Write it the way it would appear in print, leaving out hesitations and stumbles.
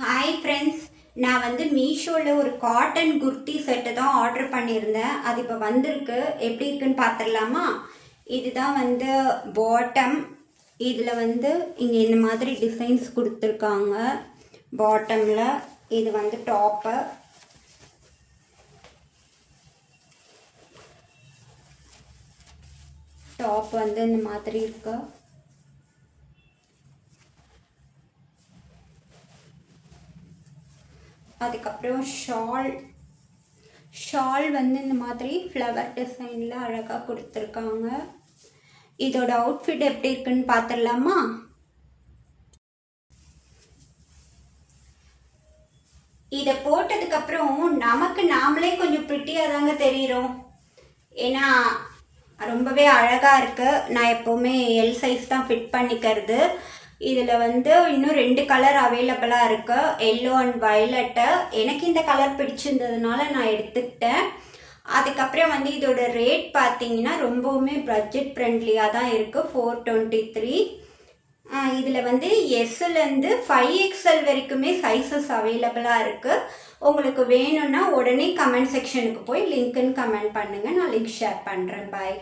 Hi friends, நான் வந்து மீஷோவில் ஒரு காட்டன் குர்த்தி செட்டு தான் ஆர்டர் பண்ணியிருந்தேன். அது இப்போ வந்திருக்கு. எப்படி இருக்குன்னு பார்த்துடலாமா? இதுதான் வந்து பாட்டம். இதில் வந்து இங்கே இந்த மாதிரி டிசைன்ஸ் கொடுத்துருக்காங்க. பாட்டமில் இது வந்து டாப்பு. டாப் வந்து இந்த மாதிரி இருக்கு. அதுக்கப்புறம் ஷால் வந்து இந்த மாதிரி ஃப்ளவர் டிசைனில் அழகாக கொடுத்துருக்காங்க. இதோட அவுட்ஃபிட் எப்படி இருக்குன்னு பார்த்துடலாமா? இதை போட்டதுக்கப்புறம் நமக்கு நாமளே கொஞ்சம் ப்ரிட்டியாக தாங்க தெரிகிறோம். ஏன்னா ரொம்பவே அழகாக இருக்குது. நான் எப்போவுமே எல் சைஸ் தான் ஃபிட் பண்ணிக்கிறது. இதில் வந்து இன்னும் 2 கலர் அவைலபிளாக இருக்குது, எல்லோ அண்ட் வயலட்டு. எனக்கு இந்த கலர் பிடிச்சிருந்ததுனால நான் எடுத்துக்கிட்டேன். அதுக்கப்புறம் வந்து இதோட ரேட் பார்த்தீங்கன்னா ரொம்பவுமே பட்ஜெட் ஃப்ரெண்ட்லியாக தான் இருக்குது, 423. இதில் வந்து எஸ்லேருந்து 5XL வரைக்குமே சைஸஸ் அவைலபிளாக இருக்குது. உங்களுக்கு வேணும்னா உடனே கமெண்ட் செக்ஷனுக்கு போய் லிங்க்குன்னு கமெண்ட் பண்ணுங்கள், நான் லிங்க் ஷேர் பண்ணுறேன். பாய்.